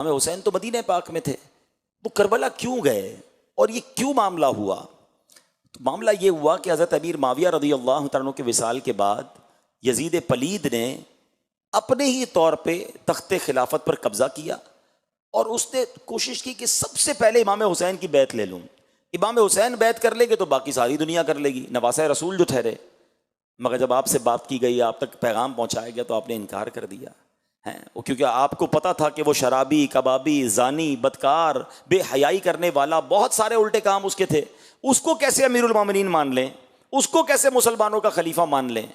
ہمیں حسین تو مدینہ پاک میں تھے، وہ کربلا کیوں گئے اور یہ کیوں معاملہ ہوا؟ تو معاملہ یہ ہوا کہ حضرت امیر معاویہ رضی اللہ تعالیٰ عنہ کے وصال کے بعد یزید پلید نے اپنے ہی طور پہ تخت خلافت پر قبضہ کیا، اور اس نے کوشش کی کہ سب سے پہلے امام حسین کی بیعت لے لوں۔ امام حسین بیعت کر لے گے تو باقی ساری دنیا کر لے گی، نواسہ رسول جو ٹھہرے۔ مگر جب آپ سے بات کی گئی، آپ تک پیغام پہنچایا گیا، تو آپ نے انکار کر دیا ہے، کیونکہ آپ کو پتا تھا کہ وہ شرابی، کبابی، زانی، بدکار، بے حیائی کرنے والا، بہت سارے الٹے کام اس کے تھے۔ اس کو کیسے امیر المومنین مان لیں؟ اس کو کیسے مسلمانوں کا خلیفہ مان لیں؟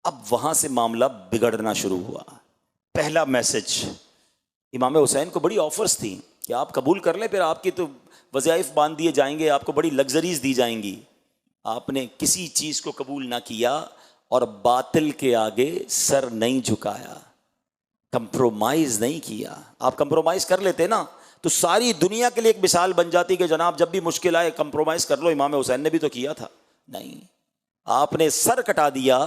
اب وہاں سے معاملہ بگڑنا شروع ہوا۔ پہلا میسج، امام حسین کو بڑی آفرز تھیں کہ آپ قبول کر لیں، پھر آپ کی تو وظائف باندھ دیے جائیں گے، آپ کو بڑی لگژریز دی جائیں گی۔ آپ نے کسی چیز کو قبول نہ کیا اور باطل کے آگے سر نہیں جھکایا، کمپرومائز نہیں کیا۔ آپ کمپرومائز کر لیتے نا تو ساری دنیا کے لیے ایک مثال بن جاتی کہ جناب جب بھی مشکل آئے کمپرومائز کر لو۔ امام حسین نے بھی تو کیا تھا، نہیں، آپ نے سر کٹا دیا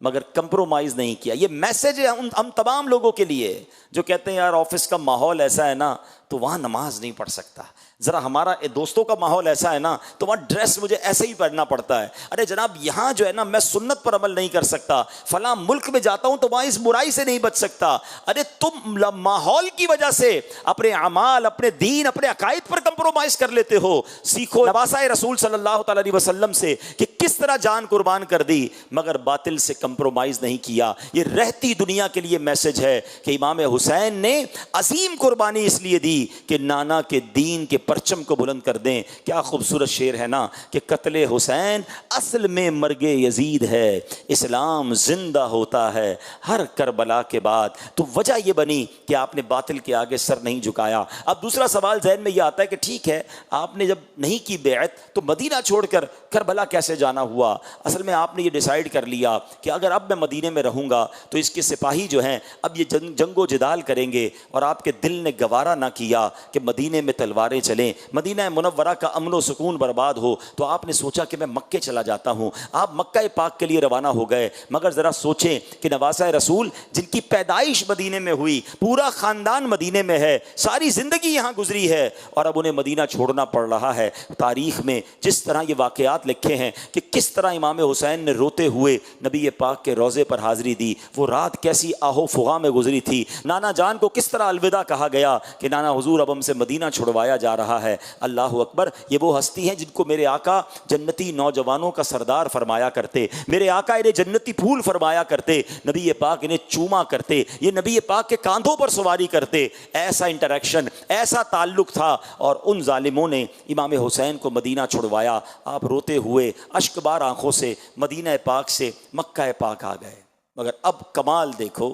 مگر کمپرومائز نہیں کیا۔ یہ میسج ہے ہم تمام لوگوں کے لیے جو کہتے ہیں یار آفس کا ماحول ایسا ہے نا تو وہاں نماز نہیں پڑھ سکتا، ذرا ہمارا دوستوں کا ماحول ایسا ہے نا تو وہاں ڈریس مجھے ایسے ہی پہننا پڑتا ہے۔ ارے جناب یہاں جو ہے نا میں سنت پر عمل نہیں کر سکتا، فلاں ملک میں جاتا ہوں تو وہاں اس برائی سے نہیں بچ سکتا۔ ارے تم ماحول کی وجہ سے اپنے اعمال، اپنے دین، اپنے عقائد پر کمپرومائز کر لیتے ہو۔ سیکھو نواسہ رسول صلی اللہ تعالی علیہ وسلم سے کہ کس طرح جان قربان کر دی مگر باطل سے کمپرومائز نہیں کیا۔ یہ رہتی دنیا کے لیے میسج ہے کہ امام حسین نے عظیم قربانی اس لیے دی کہ نانا کے دین کے پرچم کو بلند کر دیں۔ کیا خوبصورت شعر ہے نا کہ قتل حسین اصل میں مرگ یزید ہے، اسلام زندہ ہوتا ہے ہر کربلا کے بعد۔ تو وجہ یہ بنی کہ آپ نے باطل کے آگے سر نہیں جھکایا۔ اب دوسرا سوال ذہن میں یہ آتا ہے کہ ٹھیک ہے آپ نے جب نہیں کی بیعت تو مدینہ چھوڑ کر کربلا کیسے جانا ہوا؟ اصل میں آپ نے یہ ڈیسائیڈ کر لیا کہ اگر اب میں مدینے میں رہوں گا تو اس کے سپاہی جو ہیں اب یہ جنگ و جدال کریں گے، اور آپ کے دل نے گوارا نہ کیا کہ مدینے میں تلواریں چلیں، مدینہ منورہ کا امن و سکون برباد ہو، تو آپ نے سوچا کہ میں مکے چلا جاتا ہوں۔ آپ مکہ پاک کے لیے روانہ ہو گئے، مگر ذرا سوچیں کہ نواسہ رسول جن کی پیدائش مدینے میں ہوئی، پورا خاندان مدینے میں ہے، ساری زندگی یہاں گزری ہے، اور اب انہیں مدینہ چھوڑنا پڑ رہا ہے۔ تاریخ میں جس طرح یہ واقعات لکھے ہیں کہ کس طرح امام حسین نے روتے ہوئے نبی پاک کے روضے پر حاضری دی، وہ رات کیسی آہو فغاں میں گزری تھی، نانا جان کو کس طرح الوداع کہا گیا کہ نانا حضور اب ہم سے مدینہ چھڑوایا جا رہا ہے۔ اللہ اکبر، یہ وہ ہستی ہیں جن کو میرے آقا جنتی نوجوانوں کا سردار فرمایا کرتے، میرے آقا انہیں جنتی پھول فرمایا کرتے، نبی پاک انہیں چوما کرتے، یہ نبی پاک کے کاندھوں پر سواری کرتے۔ ایسا انٹریکشن، ایسا تعلق تھا، اور ان ظالموں نے امام حسین کو مدینہ چھڑوایا۔ آپ روتے ہوئے اشک بار آنکھوں سے مدینہ پاک سے مکہ پاک آ گئے۔ مگر اب کمال دیکھو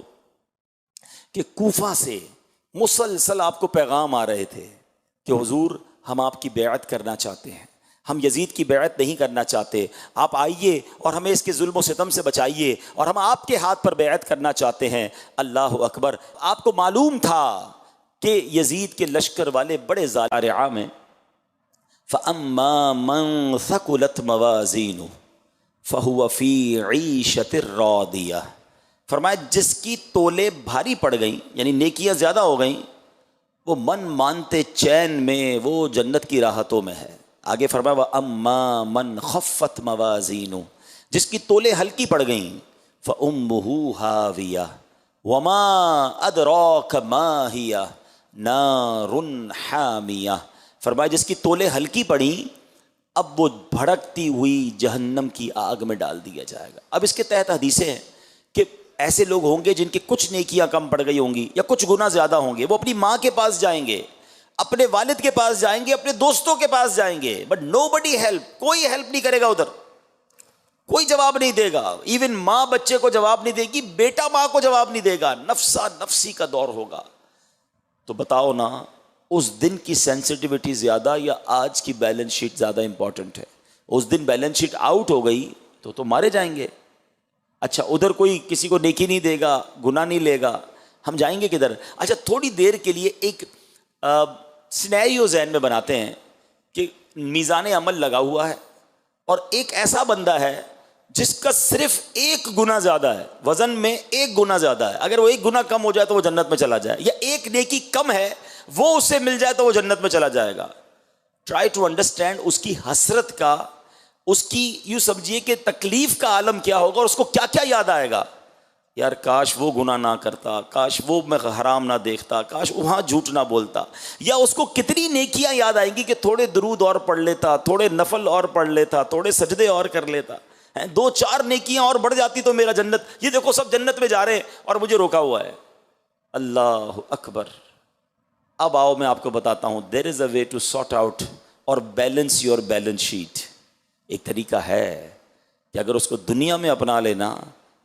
کہ کوفہ سے مسلسل آپ کو پیغام آ رہے تھے کہ حضور ہم آپ کی بیعت کرنا چاہتے ہیں، ہم یزید کی بیعت نہیں کرنا چاہتے، آپ آئیے اور ہمیں اس کے ظلم و ستم سے بچائیے، اور ہم آپ کے ہاتھ پر بیعت کرنا چاہتے ہیں۔ اللہ اکبر، آپ کو معلوم تھا کہ یزید کے لشکر والے بڑے ظالم ہیں۔ فَأَمَّا مَنْ ثَقُلَتْ مَوَازِينُهُ فَهُوَ فِي عِيشَةٍ رَاضِيَةٍ، فرمایا جس کی تولے بھاری پڑ گئیں، یعنی نیکیاں زیادہ ہو گئیں، وہ من مانتے چین میں، وہ جنت کی راحتوں میں ہے۔ آگے فرمایا وَأَمَّا مَنْ خَفَّتْ مَوَازِينُهُ، جس کی تولے ہلکی پڑ گئیں، فَأُمُّهُ هَاوِيَةٌ وَمَا أَدْرَاكَ مَا هِيَ نَارٌ حَامِيَةٌ، فرمایا جس کی تولے ہلکی پڑیں اب وہ بھڑکتی ہوئی جہنم کی آگ میں ڈال دیا جائے گا۔ اب اس کے تحت حدیثیں ہیں کہ ایسے لوگ ہوں گے جن کی کچھ نیکیاں کم پڑ گئی ہوں گی یا کچھ گناہ زیادہ ہوں گے، وہ اپنی ماں کے پاس جائیں گے، اپنے والد کے پاس جائیں گے، اپنے دوستوں کے پاس جائیں گے، بٹ نو بڈی ہیلپ، کوئی ہیلپ نہیں کرے گا، ادھر کوئی جواب نہیں دے گا۔ ایون ماں بچے کو جواب نہیں دے گی، بیٹا ماں کو جواب نہیں دے گا، نفسا نفسی کا دور ہوگا۔ تو بتاؤ نا اس دن کی سینسٹیوٹی زیادہ یا آج کی بیلنس شیٹ زیادہ امپورٹنٹ ہے؟ اس دن بیلنس شیٹ آؤٹ ہو گئی تو مارے جائیں گے۔ اچھا ادھر کوئی کسی کو نیکی نہیں دے گا، گناہ نہیں لے گا، ہم جائیں گے کدھر؟ اچھا تھوڑی دیر کے لیے ایک سینیریو ذہن میں بناتے ہیں کہ میزان عمل لگا ہوا ہے اور ایک ایسا بندہ ہے جس کا صرف ایک گنا زیادہ ہے، وزن میں ایک گنا زیادہ ہے، اگر وہ ایک گنا کم ہو جائے تو وہ جنت میں چلا جائے، یا ایک نیکی کم ہے وہ اسے مل جائے تو وہ جنت میں چلا جائے گا. ٹرائی ٹو انڈرسٹینڈ اس کی حسرت کا، اس کی یوں سمجھیے کہ تکلیف کا عالم کیا ہوگا، اور اس کو کیا کیا یاد آئے گا. یار کاش وہ گناہ نہ کرتا، کاش وہ میں حرام نہ دیکھتا، کاش وہاں جھوٹ نہ بولتا. یا اس کو کتنی نیکیاں یاد آئیں گی کہ تھوڑے درود اور پڑھ لیتا، تھوڑے نفل اور پڑھ لیتا، تھوڑے سجدے اور کر لیتا، 2-4 نیکیاں اور بڑھ جاتی تو میرا جنت. یہ دیکھو سب جنت میں جا رہے ہیں اور مجھے روکا ہوا ہے. اللہ اکبر. اب آؤ میں آپ کو بتاتا ہوں، دیر از اے وے ٹو سارٹ آؤٹ اور بیلنس یور بیلنس شیٹ. ایک طریقہ ہے کہ اگر اس کو دنیا میں اپنا لینا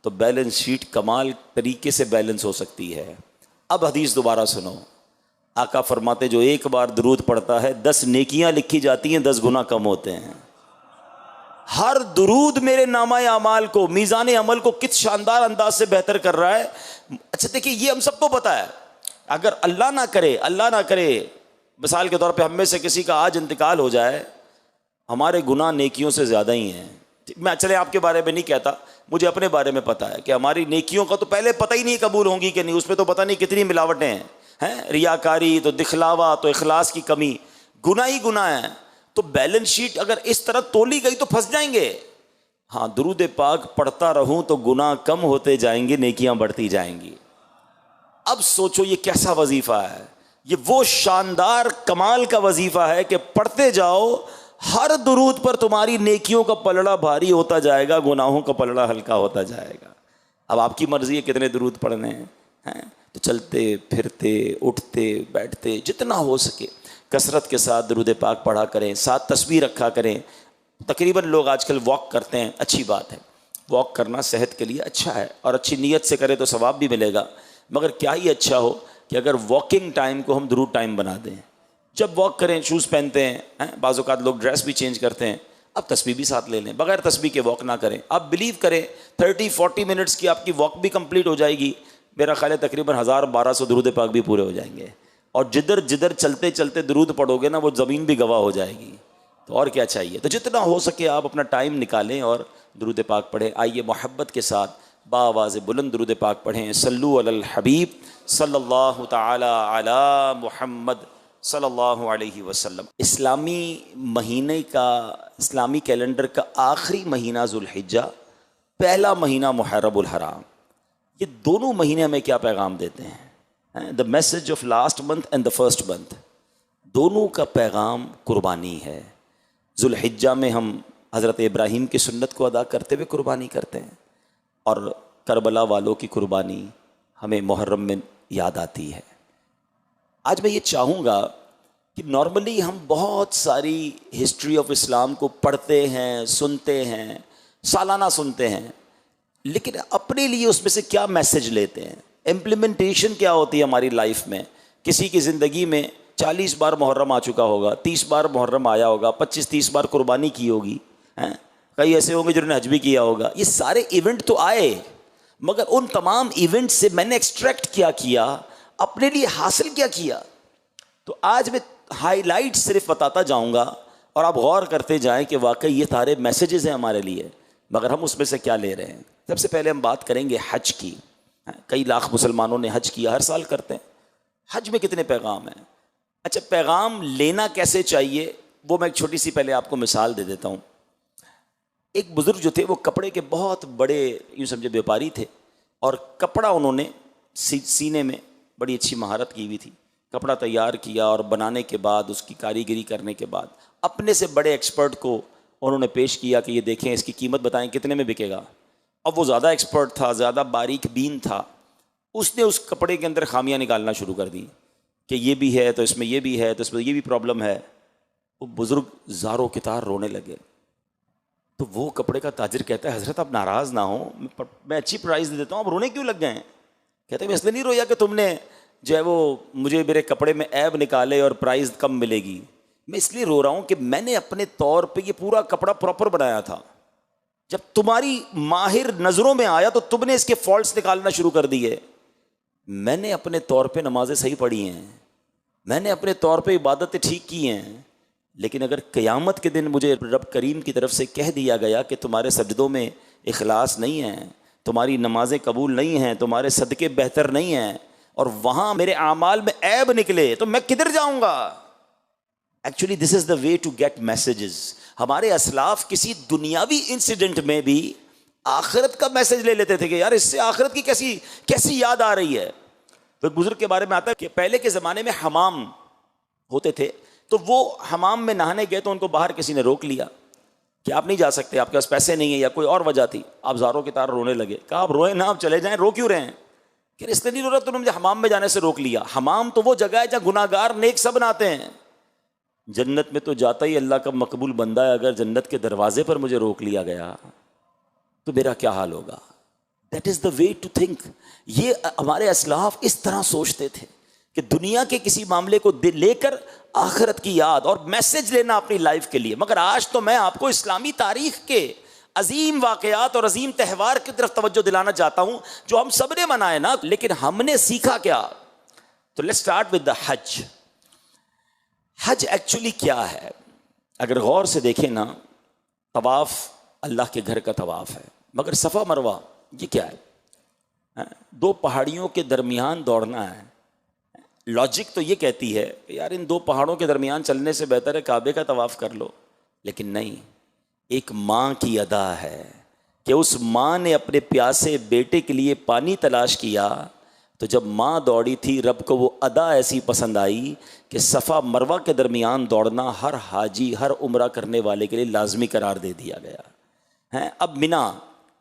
تو بیلنس شیٹ کمال طریقے سے بیلنس ہو سکتی ہے. اب حدیث دوبارہ سنو. آقا فرماتے جو ایک بار درود پڑھتا ہے 10 نیکیاں لکھی جاتی ہیں، 10 گناہ کم ہوتے ہیں. ہر درود میرے نامہ اعمال کو، میزان عمل کو کس شاندار انداز سے بہتر کر رہا ہے. اچھا دیکھیے یہ ہم سب کو پتا ہے، اگر اللہ نہ کرے مثال کے طور پہ ہم میں سے کسی کا آج انتقال ہو جائے، ہمارے گناہ نیکیوں سے زیادہ ہی ہیں. میں چلے آپ کے بارے میں نہیں کہتا، مجھے اپنے بارے میں پتا ہے کہ ہماری نیکیوں کا تو پہلے پتہ ہی نہیں قبول ہوں گی کہ نہیں، اس پہ تو پتہ نہیں کتنی ملاوٹیں ہیں، ریاکاری تو دکھلاوا تو اخلاص کی کمی، گناہ ہی گناہ ہیں. تو بیلنس شیٹ اگر اس طرح تولی گئی تو پھنس جائیں گے. ہاں درود پاک پڑھتا رہوں تو گناہ کم ہوتے جائیں گے، نیکیاں بڑھتی جائیں گی. اب سوچو یہ کیسا وظیفہ ہے. یہ وہ شاندار کمال کا وظیفہ ہے کہ پڑھتے جاؤ، ہر درود پر تمہاری نیکیوں کا پلڑا بھاری ہوتا جائے گا، گناہوں کا پلڑا ہلکا ہوتا جائے گا. اب آپ کی مرضی ہے کتنے درود پڑھنے ہیں. تو چلتے پھرتے اٹھتے بیٹھتے جتنا ہو سکے کثرت کے ساتھ درود پاک پڑھا کریں، ساتھ تسبیح رکھا کریں. تقریباً لوگ آج کل واک کرتے ہیں، اچھی بات ہے، واک کرنا صحت کے لیے اچھا ہے، اور اچھی نیت سے کرے تو ثواب بھی ملے گا. مگر کیا ہی اچھا ہو کہ اگر واکنگ ٹائم کو ہم درود ٹائم بنا دیں. جب واک کریں شوز پہنتے ہیں، بعض اوقات لوگ ڈریس بھی چینج کرتے ہیں، اب تسبیح بھی ساتھ لے لیں. بغیر تسبیح کے واک نہ کریں. آپ بلیو کریں 30-40 منٹس کی آپ کی واک بھی کمپلیٹ ہو جائے گی. میرا خیال ہے تقریباً 1000-1200 درود پاک بھی پورے ہو جائیں گے. اور جدھر جدھر چلتے چلتے درود پڑھو گے نا وہ زمین بھی گواہ ہو جائے گی. تو اور کیا چاہیے. تو جتنا ہو سکے آپ اپنا ٹائم نکالیں اور درود پاک پڑھیں. آئیے محبت کے ساتھ باواز بلند درود پاک پڑھیں. صلو علی الحبیب صلی اللہ تعالی علی محمد صلی اللہ علیہ وسلم. اسلامی مہینے کا، اسلامی کیلنڈر کا آخری مہینہ ذوالحجہ، پہلا مہینہ محرم الحرام، یہ دونوں مہینے ہمیں کیا پیغام دیتے ہیں؟ The message of last month and the first month, دونوں کا پیغام قربانی ہے. ذوالحجہ میں ہم حضرت ابراہیم کی سنت کو ادا کرتے ہوئے قربانی کرتے ہیں، اور کربلا والوں کی قربانی ہمیں محرم میں یاد آتی ہے. آج میں یہ چاہوں گا کہ نارملی ہم بہت ساری ہسٹری آف اسلام کو پڑھتے ہیں، سنتے ہیں، سالانہ سنتے ہیں، لیکن اپنے لیے اس میں سے کیا میسج لیتے ہیں؟ امپلیمنٹیشن کیا ہوتی ہے ہماری لائف میں؟ کسی کی زندگی میں 40 بار محرم آ چکا ہوگا، 30 بار محرم آیا ہوگا، 25-30 بار قربانی کی ہوگی، کئی ایسے ہوں گے جنہوں نے حج بھی کیا ہوگا. یہ سارے ایونٹ تو آئے، مگر ان تمام ایونٹ سے میں نے ایکسٹریکٹ کیا اپنے لیے حاصل کیا. تو آج میں ہائی لائٹ صرف بتاتا جاؤں گا اور آپ غور کرتے جائیں کہ واقعی یہ سارے میسیجز ہیں ہمارے لیے، مگر ہم اس میں سے کیا لے رہے ہیں. سب سے پہلے ہم بات کریں گے حج کی. کئی لاکھ مسلمانوں نے حج کیا، ہر سال کرتے ہیں. حج میں کتنے پیغام ہیں؟ اچھا پیغام لینا کیسے چاہیے وہ میں ایک چھوٹی سی پہلے آپ کو مثال دے دیتا ہوں. ایک بزرگ جو تھے وہ کپڑے کے بہت بڑے یوں سمجھے بیوپاری تھے، اور کپڑا انہوں نے سینے میں بڑی اچھی مہارت کی ہوئی تھی. کپڑا تیار کیا اور بنانے کے بعد اس کی کاریگری کرنے کے بعد اپنے سے بڑے ایکسپرٹ کو انہوں نے پیش کیا کہ یہ دیکھیں اس کی قیمت بتائیں کتنے میں بکے گا. اب وہ زیادہ ایکسپرٹ تھا، زیادہ باریک بین تھا، اس نے اس کپڑے کے اندر خامیاں نکالنا شروع کر دی کہ یہ بھی ہے تو اس میں یہ بھی ہے تو اس میں یہ بھی پرابلم ہے. وہ بزرگ زاروں کے تار رونے لگے. تو وہ کپڑے کا تاجر کہتا ہے حضرت آپ ناراض نہ ہوں، میں اچھی پرائز دے دیتا ہوں، آپ رونے کیوں لگ گئے ہیں؟ کہتے ہیں میں اس لیے نہیں رویا کہ تم نے جو ہے وہ مجھے میرے کپڑے میں عیب نکالے اور پرائز کم ملے گی. میں اس لیے رو رہا ہوں کہ میں نے اپنے طور پہ یہ پورا کپڑا پراپر بنایا تھا. جب تمہاری ماہر نظروں میں آیا تو تم نے اس کے فالٹس نکالنا شروع کر دیے. میں نے اپنے طور پہ نمازیں صحیح پڑھی ہیں، میں نے اپنے طور پہ عبادتیں ٹھیک کی ہیں، لیکن اگر قیامت کے دن مجھے رب کریم کی طرف سے کہہ دیا گیا کہ تمہارے سجدوں میں اخلاص نہیں ہے، تمہاری نمازیں قبول نہیں ہیں، تمہارے صدقے بہتر نہیں ہیں، اور وہاں میرے اعمال میں عیب نکلے، تو میں کدھر جاؤں گا؟ Actually this is the way to get messages. ہمارے اسلاف کسی دنیاوی انسیڈنٹ میں بھی آخرت کا میسج لے لیتے تھے کہ یار اس سے آخرت کی کیسی یاد آ رہی ہے. تو بزرگ کے بارے میں آتا ہے کہ پہلے کے زمانے میں حمام ہوتے تھے، تو وہ حمام میں نہانے گئے تو ان کو باہر کسی نے روک لیا کہ آپ نہیں جا سکتے، آپ کے پاس پیسے نہیں ہیں یا کوئی اور وجہ تھی. آپ زاروں کی طرح رونے لگے. کہا آپ روئیں نا، آپ چلے جائیں، رو کیوں رہے ہیں؟ کہ اس لیے نہیں رو رہا، تو نے مجھے حمام میں جانے سے روک لیا. حمام تو وہ جگہ ہے جہاں گناہ گار نیک سب نہاتے ہیں. جنت میں تو جاتا ہی اللہ کا مقبول بندہ ہے، اگر جنت کے دروازے پر مجھے روک لیا گیا تو میرا کیا حال ہوگا؟ That is the way to think. یہ ہمارے اسلاف اس طرح سوچتے تھے کہ دنیا کے کسی معاملے کو لے کر آخرت کی یاد اور میسج لینا اپنی لائف کے لیے. مگر آج تو میں آپ کو اسلامی تاریخ کے عظیم واقعات اور عظیم تہوار کی طرف توجہ دلانا چاہتا ہوں جو ہم سب نے منائے نا، لیکن ہم نے سیکھا کیا؟ تو let's start with the Hajj. Hajj actually کیا ہے؟ اگر غور سے دیکھیں نا، طواف اللہ کے گھر کا طواف ہے، مگر صفا مروہ یہ کیا ہے؟ دو پہاڑیوں کے درمیان دوڑنا ہے. لاجک تو یہ کہتی ہے کہ یار ان دو پہاڑوں کے درمیان چلنے سے بہتر ہے کعبے کا طواف کر لو، لیکن نہیں. ایک ماں کی ادا ہے کہ اس ماں نے اپنے پیاسے بیٹے کے لیے پانی تلاش کیا، تو جب ماں دوڑی تھی رب کو وہ ادا ایسی پسند آئی کہ صفا مروہ کے درمیان دوڑنا ہر حاجی، ہر عمرہ کرنے والے کے لیے لازمی قرار دے دیا گیا ہے. اب منا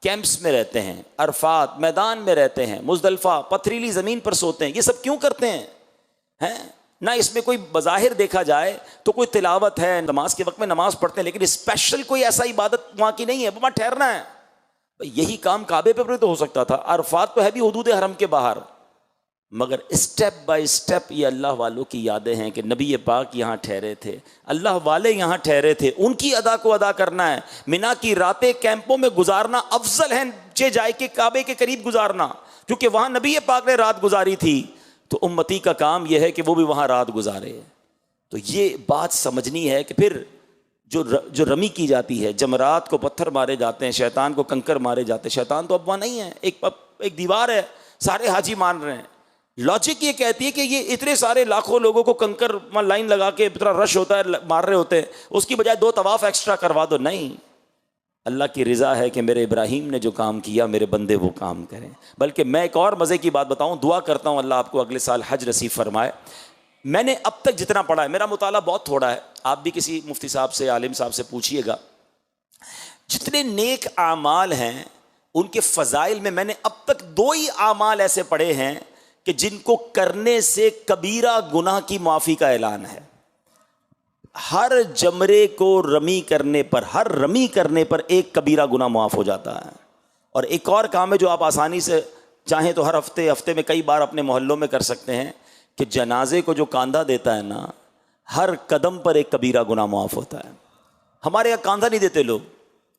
کیمپس میں رہتے ہیں، عرفات میدان میں رہتے ہیں، مزدلفہ پتھریلی زمین پر سوتے ہیں. یہ سب کیوں کرتے ہیں؟ نہ اس میں کوئی بظاہر دیکھا جائے تو کوئی تلاوت ہے، نماز کے وقت میں نماز پڑھتے ہیں، لیکن اسپیشل کوئی ایسا عبادت وہاں کی نہیں ہے، وہاں ٹھہرنا ہے. یہی کام کعبے پہ بھی تو ہو سکتا تھا. عرفات تو ہے بھی حدود حرم کے باہر، مگر اسٹیپ بائی اسٹیپ یہ اللہ والوں کی یادیں ہیں کہ نبی پاک یہاں ٹھہرے تھے، اللہ والے یہاں ٹھہرے تھے، ان کی ادا کو ادا کرنا ہے. منا کی راتیں کیمپوں میں گزارنا افضل ہے چہ جائے کہ کعبے کے قریب گزارنا، کیونکہ وہاں نبی پاک نے رات گزاری تھی، تو امتی کا کام یہ ہے کہ وہ بھی وہاں رات گزارے. تو یہ بات سمجھنی ہے کہ پھر جو رمی کی جاتی ہے، جمرات کو پتھر مارے جاتے ہیں، شیطان کو کنکر مارے جاتے ہیں. شیطان تو اب وہاں نہیں ہے، ایک دیوار ہے، سارے حاجی مان رہے ہیں. لاجک یہ کہتی ہے کہ یہ اتنے سارے لاکھوں لوگوں کو کنکر لائن لگا کے اتنا رش ہوتا ہے، مار رہے ہوتے ہیں، اس کی بجائے 2 طواف ایکسٹرا کروا دو. نہیں، اللہ کی رضا ہے کہ میرے ابراہیم نے جو کام کیا میرے بندے وہ کام کریں. بلکہ میں ایک اور مزے کی بات بتاؤں، دعا کرتا ہوں اللہ آپ کو اگلے سال حج نصیب فرمائے. میں نے اب تک جتنا پڑھا ہے، میرا مطالعہ بہت تھوڑا ہے، آپ بھی کسی مفتی صاحب سے، عالم صاحب سے پوچھیے گا، جتنے نیک اعمال ہیں ان کے فضائل میں نے اب تک 2 ہی اعمال ایسے پڑھے ہیں کہ جن کو کرنے سے کبیرہ گناہ کی معافی کا اعلان ہے. ہر جمرے کو رمی کرنے پر، ہر رمی کرنے پر ایک کبیرہ گناہ معاف ہو جاتا ہے. اور ایک اور کام ہے جو آپ آسانی سے چاہیں تو ہر ہفتے میں کئی بار اپنے محلوں میں کر سکتے ہیں کہ جنازے کو جو کاندھا دیتا ہے نا، ہر قدم پر ایک کبیرہ گناہ معاف ہوتا ہے. ہمارے یہاں کاندھا نہیں دیتے لوگ،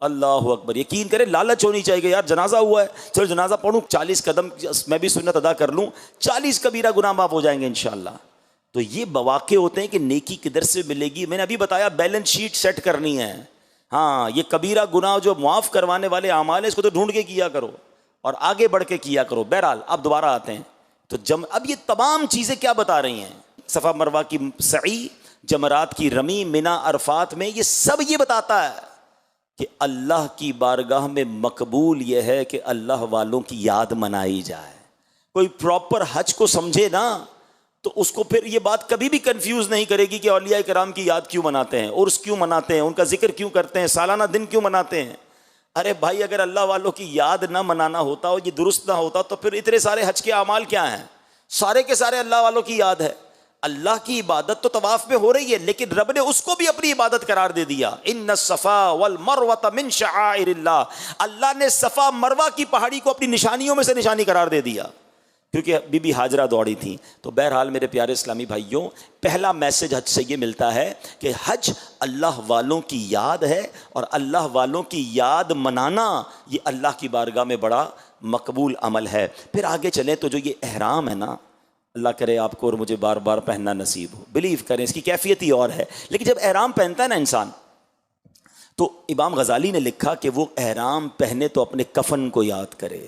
اللہ اکبر. یقین کریں لالچ ہونی چاہیے کہ یار جنازہ ہوا ہے، چلو جنازہ پڑھوں، 40 قدم میں بھی سنت ادا کر لوں، 40 کبیرہ گناہ معاف ہو جائیں گے انشاءاللہ. تو یہ مواقع ہوتے ہیں کہ نیکی کدھر سے ملے گی. میں نے ابھی بتایا بیلنس شیٹ سیٹ کرنی ہے. ہاں، یہ کبیرہ گناہ جو معاف کروانے والے اعمال ہیں اس کو تو ڈھونڈ کے کیا کرو اور آگے بڑھ کے کیا کرو. بہرحال اب دوبارہ آتے ہیں تو اب یہ تمام چیزیں کیا بتا رہی ہیں؟ صفا مروہ کی سعی، جمرات کی رمی، منا عرفات میں، یہ سب یہ بتاتا ہے کہ اللہ کی بارگاہ میں مقبول یہ ہے کہ اللہ والوں کی یاد منائی جائے. کوئی پراپر حج کو سمجھے نا تو اس کو پھر یہ بات کبھی بھی کنفیوز نہیں کرے گی کہ اولیاء کرام کی یاد کیوں مناتے ہیں، عرس کیوں مناتے ہیں، ان کا ذکر کیوں کرتے ہیں، سالانہ دن کیوں مناتے ہیں. ارے بھائی، اگر اللہ والوں کی یاد نہ منانا ہوتا اور یہ درست نہ ہوتا تو پھر اتنے سارے حج کے اعمال کیا ہیں؟ سارے کے سارے اللہ والوں کی یاد ہے. اللہ کی عبادت تو طواف میں ہو رہی ہے، لیکن رب نے اس کو بھی اپنی عبادت قرار دے دیا. ان الصفا والمروہ من شعائر اللہ. اللہ نے صفا مروہ کی پہاڑی کو اپنی نشانیوں میں سے نشانی قرار دے دیا، کیونکہ بی بی ہاجرہ دوڑی تھیں. تو بہرحال میرے پیارے اسلامی بھائیوں، پہلا میسج حج سے یہ ملتا ہے کہ حج اللہ والوں کی یاد ہے، اور اللہ والوں کی یاد منانا یہ اللہ کی بارگاہ میں بڑا مقبول عمل ہے. پھر آگے چلیں تو جو یہ احرام ہے نا، اللہ کرے آپ کو اور مجھے بار بار پہننا نصیب ہو. بلیو کریں، اس کی کیفیت ہی اور ہے. لیکن جب احرام پہنتا ہے نا انسان، تو امام غزالی نے لکھا کہ وہ احرام پہنے تو اپنے کفن کو یاد کرے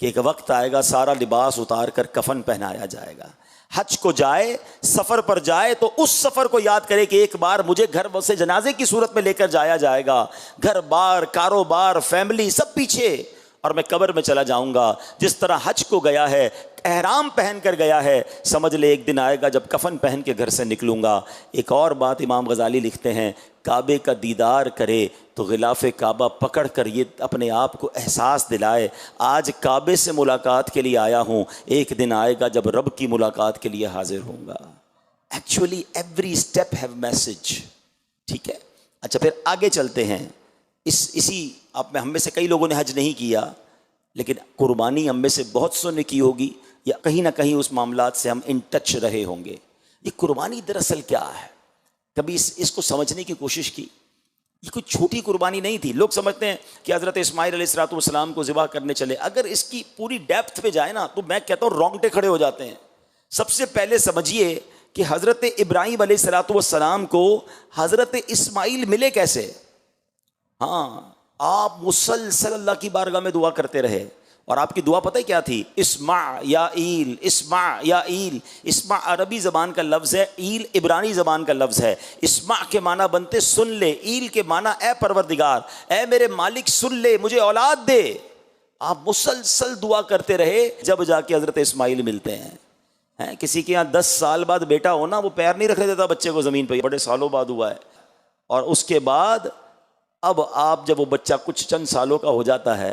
کہ ایک وقت آئے گا سارا لباس اتار کر کفن پہنایا جائے گا. حج کو جائے، سفر پر جائے تو اس سفر کو یاد کرے کہ ایک بار مجھے گھر سے جنازے کی صورت میں لے کر جایا جائے گا، گھر بار، کاروبار، فیملی سب پیچھے، اور میں قبر میں چلا جاؤں گا. جس طرح حج کو گیا ہے، احرام پہن کر گیا ہے، سمجھ لے ایک دن آئے گا جب کفن پہن کے گھر سے نکلوں گا. ایک اور بات امام غزالی لکھتے ہیں، کعبے کا دیدار کرے تو غلاف کعبہ پکڑ کر یہ اپنے آپ کو احساس دلائے، آج کعبے سے ملاقات کے لیے آیا ہوں، ایک دن آئے گا جب رب کی ملاقات کے لیے حاضر ہوں گا. Actually every step have message. ٹھیک ہے، اچھا پھر آگے چلتے ہیں. اسی آپ میں ہم میں سے کئی لوگوں نے حج نہیں کیا، لیکن قربانی ہم میں سے بہت سو نے کی ہوگی، یا کہیں نہ کہیں اس معاملات سے ہم ان ٹچ رہے ہوں گے. یہ قربانی دراصل کیا ہے؟ کبھی اس کو سمجھنے کی کوشش کی؟ یہ کوئی چھوٹی قربانی نہیں تھی. لوگ سمجھتے ہیں کہ حضرت اسماعیل علیہ الصلوۃ والسلام کو ذبح کرنے چلے. اگر اس کی پوری ڈیپتھ پہ جائے نا تو میں کہتا ہوں رونگٹے کھڑے ہو جاتے ہیں. سب سے پہلے سمجھیے کہ حضرت ابراہیم علیہ الصلوۃ والسلام کو حضرت اسماعیل ملے کیسے؟ ہاں، آپ مسلسل اللہ کی بارگاہ میں دعا کرتے رہے، اور آپ کی دعا پتہ ہے کیا تھی؟ اسمع یا ایل، اسمع یا ایل. اسمع عربی زبان کا لفظ ہے، ایل عبرانی زبان کا لفظ ہے. اسمع کے معنی بنتے سن لے، ایل کے معنی اے پروردگار، اے میرے مالک سن لے، مجھے اولاد دے. آپ مسلسل دعا کرتے رہے، جب جا کے حضرت اسماعیل ملتے ہیں. کسی کے یہاں 10 سال بعد بیٹا ہونا، وہ پیر نہیں رکھنے دیتا بچے کو زمین پہ، بڑے سالوں بعد ہوا ہے. اور اس کے بعد اب آپ جب وہ بچہ کچھ چند سالوں کا ہو جاتا ہے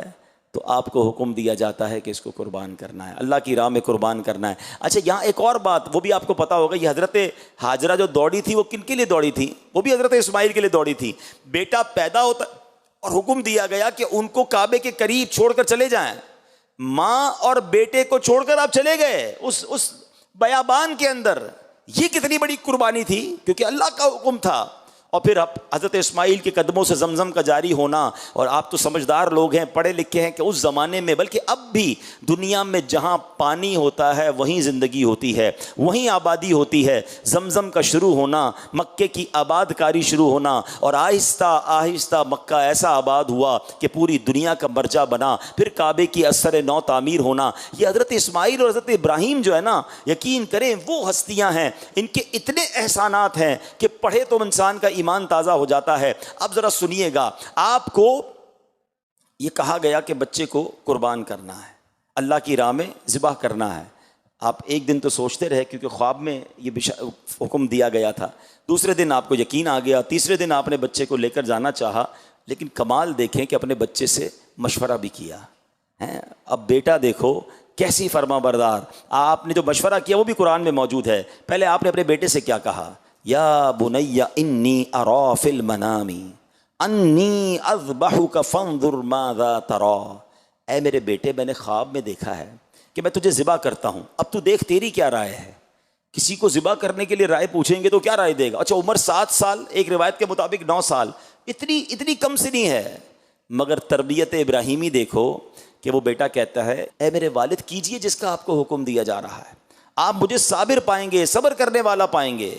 تو آپ کو حکم دیا جاتا ہے کہ اس کو قربان کرنا ہے، اللہ کی راہ میں قربان کرنا ہے. اچھا یہاں ایک اور بات وہ بھی آپ کو پتا ہوگا، یہ حضرت ہاجرہ جو دوڑی تھی وہ کن کے لیے دوڑی تھی؟ وہ بھی حضرت اسماعیل کے لیے دوڑی تھی. بیٹا پیدا ہوتا اور حکم دیا گیا کہ ان کو کعبے کے قریب چھوڑ کر چلے جائیں. ماں اور بیٹے کو چھوڑ کر آپ چلے گئے اس بیابان کے اندر. یہ کتنی بڑی قربانی تھی، کیونکہ اللہ کا حکم تھا. اور پھر حضرت اسماعیل کے قدموں سے زمزم کا جاری ہونا. اور آپ تو سمجھدار لوگ ہیں، پڑھے لکھے ہیں، کہ اس زمانے میں بلکہ اب بھی دنیا میں جہاں پانی ہوتا ہے وہیں زندگی ہوتی ہے، وہیں آبادی ہوتی ہے. زمزم کا شروع ہونا، مکے کی آباد کاری شروع ہونا، اور آہستہ آہستہ مکہ ایسا آباد ہوا کہ پوری دنیا کا مرجع بنا. پھر کعبے کی اثر نو تعمیر ہونا. یہ حضرت اسماعیل اور حضرت ابراہیم جو ہے نا، یقین کریں وہ ہستیاں ہیں، ان کے اتنے احسانات ہیں کہ پڑھے تو انسان کا ایمان تازہ ہو جاتا ہے. اب ذرا سنیے گا، آپ کو یہ کہا گیا کہ بچے کو قربان کرنا ہے، اللہ کی راہ میں ذبح کرنا ہے. آپ ایک دن تو سوچتے رہے کیونکہ خواب میں یہ حکم دیا گیا تھا. دوسرے دن آپ کو یقین آ گیا. تیسرے دن آپ نے بچے کو لے کر جانا چاہا، لیکن کمال دیکھیں کہ اپنے بچے سے مشورہ بھی کیا ہے. اب بیٹا دیکھو کیسی فرما بردار. آپ نے جو مشورہ کیا وہ بھی قرآن میں موجود ہے. پہلے آپ نے اپنے بیٹے سے کیا کہا؟ یا بنی انی ارا فی المنام انی اذبحک فانظر ماذا تری. اے میرے بیٹے، میں نے خواب میں دیکھا ہے کہ میں تجھے ذبح کرتا ہوں، اب تو دیکھ تیری کیا رائے ہے. کسی کو ذبح کرنے کے لیے رائے پوچھیں گے تو کیا رائے دے گا؟ اچھا عمر 7 سال، ایک روایت کے مطابق 9 سال، اتنی کم سنی ہے. مگر تربیت ابراہیمی دیکھو کہ وہ بیٹا کہتا ہے اے میرے والد کیجئے جس کا آپ کو حکم دیا جا رہا ہے، آپ مجھے صابر پائیں گے، صبر کرنے والا پائیں گے.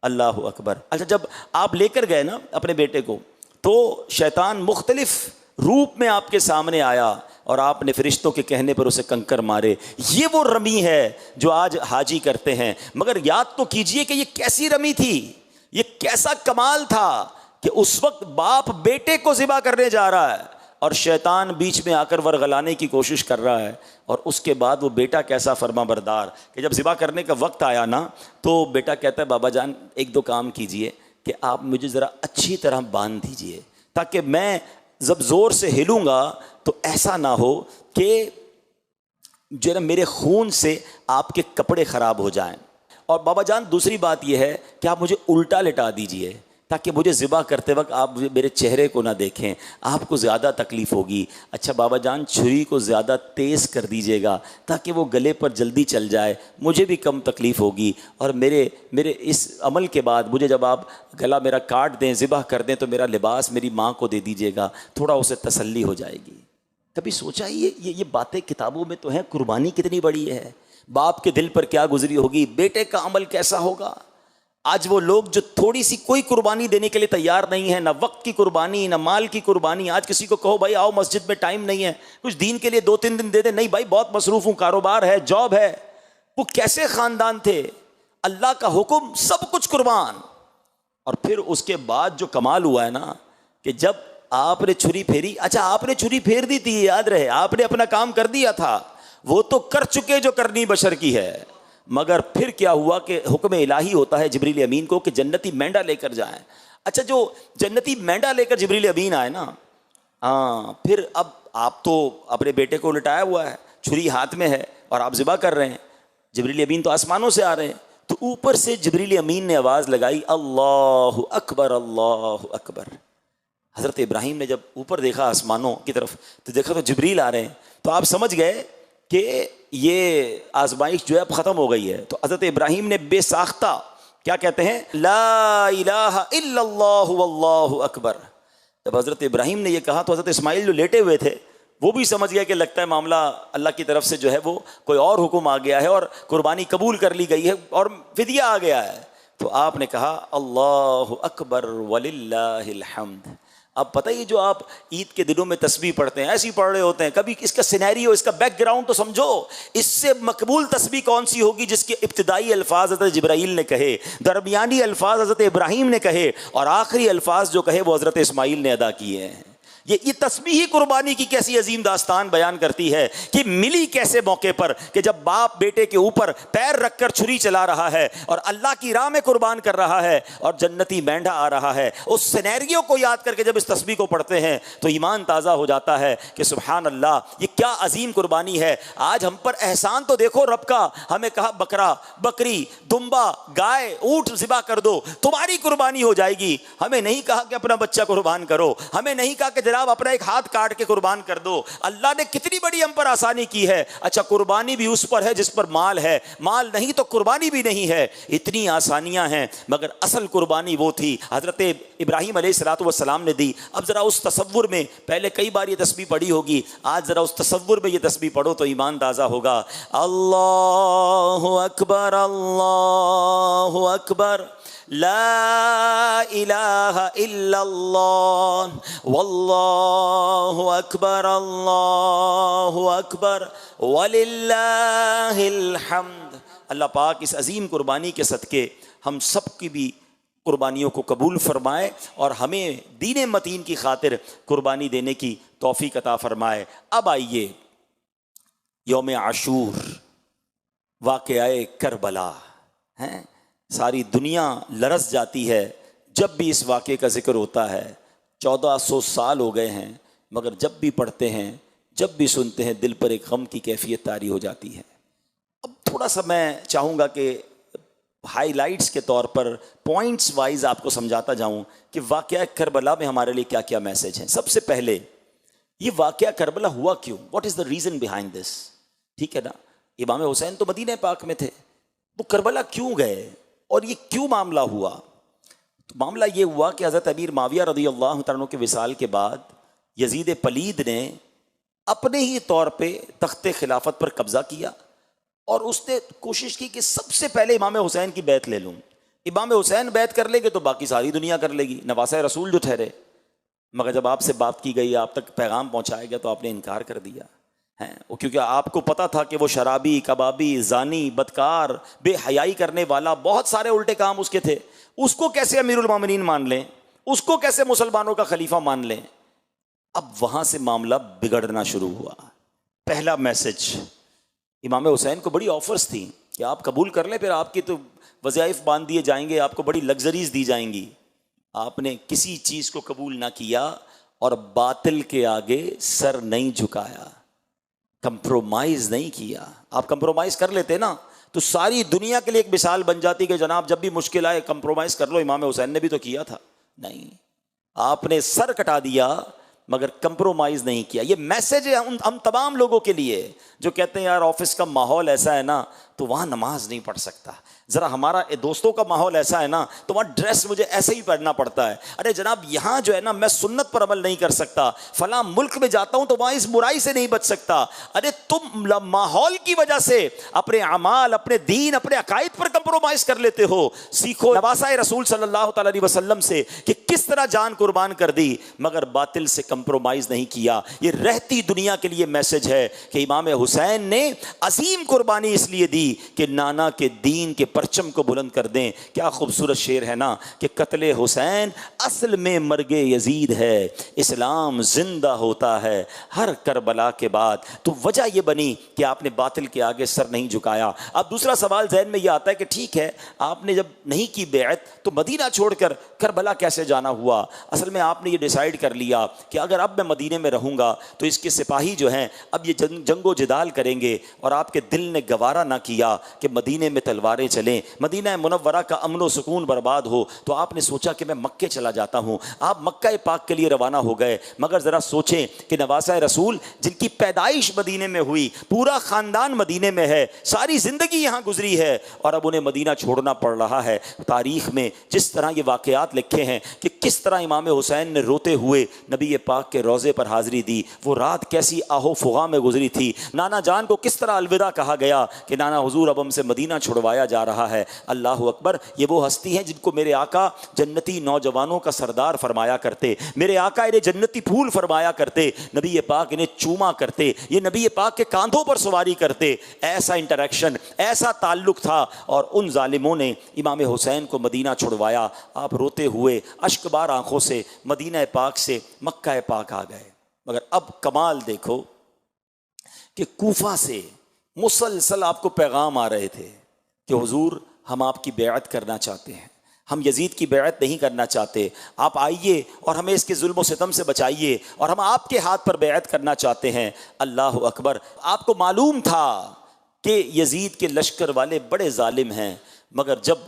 اللہ اکبر. اچھا جب آپ لے کر گئے نا اپنے بیٹے کو، تو شیطان مختلف روپ میں آپ کے سامنے آیا اور آپ نے فرشتوں کے کہنے پر اسے کنکر مارے. یہ وہ رمی ہے جو آج حاجی کرتے ہیں. مگر یاد تو کیجئے کہ یہ کیسی رمی تھی، یہ کیسا کمال تھا کہ اس وقت باپ بیٹے کو ذبح کرنے جا رہا ہے اور شیطان بیچ میں آ کر ورغلانے کی کوشش کر رہا ہے. اور اس کے بعد وہ بیٹا کیسا فرما بردار کہ جب ذبح کرنے کا وقت آیا نا تو بیٹا کہتا ہے بابا جان ایک دو کام کیجئے کہ آپ مجھے ذرا اچھی طرح باندھ دیجئے تاکہ میں جب زور سے ہلوں گا تو ایسا نہ ہو کہ جو ہے نا میرے خون سے آپ کے کپڑے خراب ہو جائیں. اور بابا جان دوسری بات یہ ہے کہ آپ مجھے الٹا لٹا دیجئے تاکہ مجھے ذبح کرتے وقت آپ میرے چہرے کو نہ دیکھیں، آپ کو زیادہ تکلیف ہوگی. اچھا بابا جان چھری کو زیادہ تیز کر دیجیے گا تاکہ وہ گلے پر جلدی چل جائے، مجھے بھی کم تکلیف ہوگی. اور میرے اس عمل کے بعد مجھے جب آپ گلا میرا کاٹ دیں، ذبح کر دیں تو میرا لباس میری ماں کو دے دیجیے گا، تھوڑا اسے تسلی ہو جائے گی. کبھی سوچا یہ باتیں کتابوں میں تو ہیں، قربانی کتنی بڑی ہے. باپ کے دل پر کیا گزری ہوگی، بیٹے کا عمل کیسا ہوگا. آج وہ لوگ جو تھوڑی سی کوئی قربانی دینے کے لیے تیار نہیں ہے، نہ وقت کی قربانی نہ مال کی قربانی. آج کسی کو کہو بھائی آؤ مسجد میں، ٹائم نہیں ہے، کچھ دین کے لیے 2-3 دن دے دے، نہیں بھائی بہت مصروف ہوں، کاروبار ہے، جاب ہے. وہ کیسے خاندان تھے، اللہ کا حکم سب کچھ قربان. اور پھر اس کے بعد جو کمال ہوا ہے نا کہ جب آپ نے چھری پھیری، اچھا آپ نے چھری پھیر دی تھی، یاد رہے آپ نے اپنا کام کر دیا تھا، وہ تو کر چکے جو کرنی بشر کی ہے. مگر پھر کیا ہوا کہ حکم الہی ہوتا ہے جبریل امین کو کہ جنتی مینڈا لے کر جائیں. اچھا جو جنتی مینڈا لے کر جبریل امین آئے نا، ہاں پھر اب آپ تو اپنے بیٹے کو لٹایا ہوا ہے، چھری ہاتھ میں ہے اور آپ ذبح کر رہے ہیں. جبریل امین تو آسمانوں سے آ رہے ہیں، تو اوپر سے جبریل امین نے آواز لگائی اللہ اکبر اللہ اکبر. حضرت ابراہیم نے جب اوپر دیکھا آسمانوں کی طرف تو دیکھا تو جبریل آ رہے ہیں، تو آپ سمجھ گئے کہ یہ آزمائش جو ہے اب ختم ہو گئی ہے. تو حضرت ابراہیم نے بے ساختہ کیا کہتے ہیں، لا الہ الا اللہ واللہ اکبر. جب حضرت ابراہیم نے یہ کہا تو حضرت اسماعیل جو لیٹے ہوئے تھے وہ بھی سمجھ گیا کہ لگتا ہے معاملہ اللہ کی طرف سے جو ہے وہ کوئی اور حکم آ گیا ہے اور قربانی قبول کر لی گئی ہے اور فدیہ آ گیا ہے. تو آپ نے کہا اللہ اکبر وللہ الحمد. اب پتہ ہی جو آپ عید کے دنوں میں تسبیح پڑھتے ہیں ایسے ہی پڑھ رہے ہوتے ہیں، کبھی اس کا سینیریو، اس کا بیک گراؤنڈ تو سمجھو. اس سے مقبول تسبیح کون سی ہوگی جس کے ابتدائی الفاظ حضرت جبرائیل نے کہے، درمیانی الفاظ حضرت ابراہیم نے کہے اور آخری الفاظ جو کہے وہ حضرت اسماعیل نے ادا کیے ہیں. یہ تسبیح قربانی کی کیسی عظیم داستان بیان کرتی ہے کہ ملی کیسے موقع پر کہ جب باپ بیٹے کے اوپر پیر رکھ کر چھری چلا رہا ہے اور اللہ کی راہ میں قربان کر رہا ہے اور جنتی مینڈا آ رہا ہے. اس سینیریو کو یاد کر کے جب اس تسبیح کو پڑھتے ہیں تو ایمان تازہ ہو جاتا ہے کہ سبحان اللہ یہ کیا عظیم قربانی ہے. آج ہم پر احسان تو دیکھو رب کا، ہمیں کہا بکرا بکری دمبا گائے اونٹ ذبح کر دو تمہاری قربانی ہو جائے گی. ہمیں نہیں کہا کہ اپنا بچہ قربان کرو، ہمیں نہیں کہا کہ آپ اپنا ایک ہاتھ کاٹ کے قربان کر دو. اللہ نے کتنی بڑی ہم پر آسانی کی ہے. اچھا قربانی بھی اس پر ہے جس پر مال ہے، مال نہیں تو قربانی بھی نہیں ہے. اتنی آسانیاں ہیں مگر اصل قربانی وہ تھی حضرت ابراہیم علیہ الصلوۃ والسلام نے دی. اب ذرا اس تصور میں، پہلے کئی بار یہ تسبیح پڑھی ہوگی، آج ذرا اس تصور میں یہ تسبیح پڑھو تو ایمان تازہ ہوگا. اللہ اکبر اللہ اکبر لا الہ الا اللہ واللہ اکبر اللہ اکبر وللہ الحمد. اللہ پاک اس عظیم قربانی کے صدقے ہم سب کی بھی قربانیوں کو قبول فرمائے اور ہمیں دین متین کی خاطر قربانی دینے کی توفیق عطا فرمائے. اب آئیے یوم عاشور، واقعہ کربلا ہیں. ساری دنیا لرز جاتی ہے جب بھی اس واقعے کا ذکر ہوتا ہے. 1400 سال ہو گئے ہیں مگر جب بھی پڑھتے ہیں جب بھی سنتے ہیں دل پر ایک غم کی کیفیت طاری ہو جاتی ہے. اب تھوڑا سا میں چاہوں گا کہ ہائی لائٹس کے طور پر پوائنٹس وائز آپ کو سمجھاتا جاؤں کہ واقعہ کربلا میں ہمارے لیے کیا کیا میسج ہیں. سب سے پہلے یہ واقعہ کربلا ہوا کیوں، what is the reason behind this. ٹھیک ہے نا، امام حسین تو مدینہ پاک میں تھے، وہ کربلا کیوں گئے اور یہ کیوں معاملہ ہوا. تو معاملہ یہ ہوا کہ حضرت امیر معاویہ رضی اللہ تعالیٰ عنہ کے وصال کے بعد یزید پلید نے اپنے ہی طور پہ تخت خلافت پر قبضہ کیا اور اس نے کوشش کی کہ سب سے پہلے امام حسین کی بیعت لے لوں. امام حسین بیعت کر لے گے تو باقی ساری دنیا کر لے گی، نواسہ رسول جو ٹھہرے. مگر جب آپ سے بات کی گئی، آپ تک پیغام پہنچایا گیا تو آپ نے انکار کر دیا ہے. کیونکہ آپ کو پتا تھا کہ وہ شرابی، کبابی، زانی، بدکار، بے حیائی کرنے والا، بہت سارے الٹے کام اس کے تھے. اس کو کیسے امیر المومنین مان لیں، اس کو کیسے مسلمانوں کا خلیفہ مان لیں. اب وہاں سے معاملہ بگڑنا شروع ہوا. پہلا میسج، امام حسین کو بڑی آفرز تھیں کہ آپ قبول کر لیں، پھر آپ کی تو وظائف باندھ دیے جائیں گے، آپ کو بڑی لگژریز دی جائیں گی. آپ نے کسی چیز کو قبول نہ کیا اور باطل کے آگے سر نہیں جھکایا، کمپرومائز نہیں کیا. آپ کمپرومائز کر لیتے نا تو ساری دنیا کے لیے ایک مثال بن جاتی کہ جناب جب بھی مشکل آئے کمپرومائز کر لو. امام حسین نے بھی تو کیا تھا. نہیں، آپ نے سر کٹا دیا مگر کمپرومائز نہیں کیا. یہ میسج ہے ہم تمام لوگوں کے لیے جو کہتے ہیں یار آفس کا ماحول ایسا ہے نا تو وہاں نماز نہیں پڑھ سکتا. ذرا ہمارا دوستوں کا ماحول ایسا ہے نا تو وہاں ڈریس مجھے ایسے ہی پہننا پڑتا ہے. ارے جناب یہاں جو ہے نا میں سنت پر عمل نہیں کر سکتا, فلاں ملک میں جاتا ہوں تو وہاں اس برائی سے نہیں بچ سکتا. ارے تم ماحول کی وجہ سے اپنے اعمال, اپنے دین, اپنے عقائد پر کمپرومائز کر لیتے ہو. سیکھو نواسۂ رسول صلی اللہ تعالی علیہ وسلم سے کہ کس طرح جان قربان کر دی مگر باطل سے کمپرومائز نہیں کیا. یہ رہتی دنیا کے لیے میسج ہے کہ امام حسین نے عظیم قربانی اس لیے دی کہ نانا کے دین کے پرچم کو بلند کر دیں. کیا خوبصورت شعر ہے نا کہ قتل حسین اصل میں مرگ یزید ہے, اسلام زندہ ہوتا ہے ہر کربلا کے بعد. تو وجہ یہ بنی کہ آپ نے باطل کے آگے سر نہیں جھکایا. اب دوسرا سوال ذہن میں یہ آتا ہے کہ ٹھیک ہے آپ نے جب نہیں کی بیعت تو مدینہ چھوڑ کر کربلا کیسے جانا ہوا؟ اصل میں آپ نے یہ ڈیسائیڈ کر لیا کہ اگر اب میں مدینے میں رہوں گا تو اس کے سپاہی جو ہیں اب یہ جنگ و جدال کریں گے, اور آپ کے دل نے گوارا نہ کیا کہ مدینے میں تلواریں چلیں, مدینہ منورہ کا امن و سکون برباد ہو, تو آپ نے سوچا کہ میں مکے چلا جاتا ہوں. آپ مکہ پاک کے لیے روانہ ہو گئے. مگر ذرا سوچیں کہ نواسۂ رسول جن کی پیدائش مدینے میں ہوئی, پورا خاندان مدینے میں ہے, ساری زندگی یہاں گزری ہے, اور اب انہیں مدینہ چھوڑنا پڑ رہا ہے. تاریخ میں جس طرح یہ واقعات لکھے ہیں کہ کس طرح امام حسین نے روتے ہوئے نبی پاک کے روضے پر حاضری دی, وہ رات کیسی آہو فغاں میں گزری تھی. نانا جان کو کس طرح الوداع کہا گیا کہ نانا حضور اب ہم سے مدینہ چھڑوایا جا رہا ہے. اللہ اکبر. یہ وہ ہستی ہیں جن کو میرے آقا جنتی نوجوانوں کا سردار فرمایا کرتے, میرے آقا انہیں جنتی پھول فرمایا کرتے, نبی پاک انہیں چوما کرتے, یہ نبی پاک کے کاندھوں پر سواری کرتے. ایسا انٹریکشن, ایسا تعلق تھا, اور ان ظالموں نے امام حسین کو مدینہ چھڑوایا. آپ روتے ہوئے اشک بار آنکھوں سے مدینہ پاک سے مکہ پاک آ گئے. مگر اب کمال دیکھو کہ کوفہ سے مسلسل آپ کو پیغام آ رہے تھے کہ حضور ہم آپ کی بیعت کرنا چاہتے ہیں, ہم یزید کی بیعت نہیں کرنا چاہتے, آپ آئیے اور ہمیں اس کے ظلم و ستم سے بچائیے, اور ہم آپ کے ہاتھ پر بیعت کرنا چاہتے ہیں. اللہ اکبر. آپ کو معلوم تھا کہ یزید کے لشکر والے بڑے ظالم ہیں, مگر جب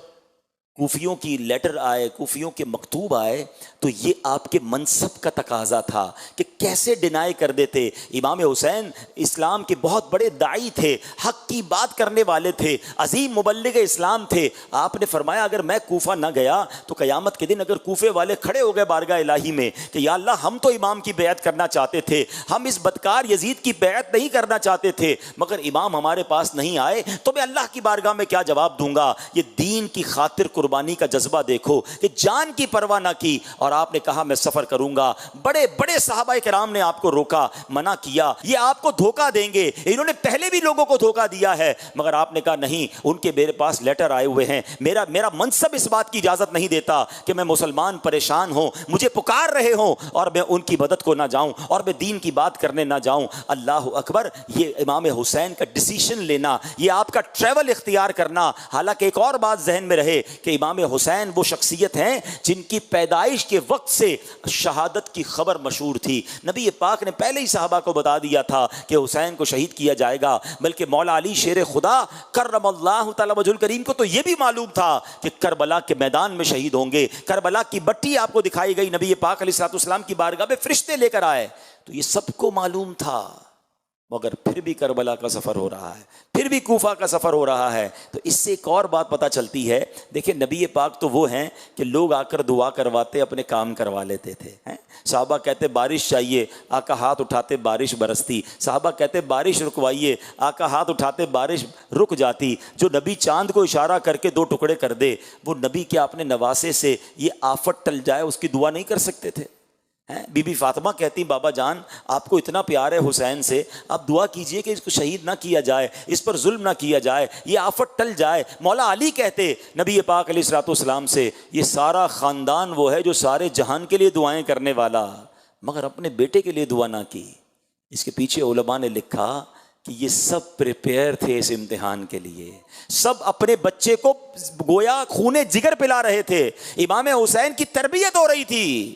کوفیوں کی لیٹر آئے, کوفیوں کے مکتوب آئے, تو یہ آپ کے منصب کا تقاضا تھا کہ کیسے ڈینائی کر دیتے. امام حسین اسلام کے بہت بڑے داعی تھے, حق کی بات کرنے والے تھے, عظیم مبلغ اسلام تھے. آپ نے فرمایا اگر میں کوفہ نہ گیا تو قیامت کے دن اگر کوفے والے کھڑے ہو گئے بارگاہ الہی میں کہ یا اللہ ہم تو امام کی بیعت کرنا چاہتے تھے, ہم اس بدکار یزید کی بیعت نہیں کرنا چاہتے تھے, مگر امام ہمارے پاس نہیں آئے, تو میں اللہ کی بارگاہ میں کیا جواب دوں گا؟ یہ دین کی خاطر قربانی کا جذبہ دیکھو کہ جان کی پرواہ نہ کی, اور آپ نے کہا میں سفر کروں گا. بڑے بڑے صحابہ کرام نے آپ کو روکا, منع کیا, یہ آپ کو دھوکہ دیں گے, انہوں نے پہلے بھی لوگوں کو دھوکہ دیا ہے, مگر آپ نے کہا نہیں, ان کے میرے پاس لیٹر آئے ہوئے ہیں, میرا منصب اس بات کی اجازت نہیں دیتا کہ میں مسلمان پریشان ہوں, مجھے پکار رہے ہوں اور میں ان کی مدد کو نہ جاؤں اور میں دین کی بات کرنے نہ جاؤں. اللہ اکبر. یہ امام حسین کا ڈیسیشن لینا, یہ آپ کا ٹریول اختیار کرنا. حالانکہ ایک اور بات ذہن میں رہے کہ امام حسین وہ شخصیت ہیں جن کی پیدائش کے وقت سے شہادت کی خبر مشہور تھی. نبی پاک نے پہلے ہی صحابہ کو بتا دیا تھا کہ حسین کو شہید کیا جائے گا, بلکہ مولا علی شیر خدا کرم اللہ تعالی وجہ الکریم کو تو یہ بھی معلوم تھا کہ کربلا کے میدان میں شہید ہوں گے. کربلا کی بٹی آپ کو دکھائی گئی, نبی پاک علیہ الصلوۃ والسلام کی بارگاہ میں فرشتے لے کر آئے, تو یہ سب کو معلوم تھا. مگر پھر بھی کربلا کا سفر ہو رہا ہے, پھر بھی کوفہ کا سفر ہو رہا ہے. تو اس سے ایک اور بات پتہ چلتی ہے. دیکھیں نبی پاک تو وہ ہیں کہ لوگ آ کر دعا کرواتے, اپنے کام کروا لیتے تھے. صحابہ کہتے بارش چاہیے, آقا ہاتھ اٹھاتے بارش برستی. صحابہ کہتے بارش رکوائیے, آقا ہاتھ اٹھاتے بارش رک جاتی. جو نبی چاند کو اشارہ کر کے 2 ٹکڑے کر دے, وہ نبی کیا اپنے نواسے سے یہ آفت ٹل جائے اس کی دعا نہیں کر سکتے تھے؟ بی بی فاطمہ کہتی بابا جان آپ کو اتنا پیار ہے حسین سے, آپ دعا کیجئے کہ اس کو شہید نہ کیا جائے, اس پر ظلم نہ کیا جائے, یہ آفت ٹل جائے. مولا علی کہتے نبی پاک علیہ الصلوۃ والسلام سے یہ سارا خاندان وہ ہے جو سارے جہان کے لیے دعائیں کرنے والا, مگر اپنے بیٹے کے لیے دعا نہ کی. اس کے پیچھے علماء نے لکھا کہ یہ سب پریپیئر تھے اس امتحان کے لیے, سب اپنے بچے کو گویا خونے جگر پلا رہے تھے. امام حسین کی تربیت ہو رہی تھی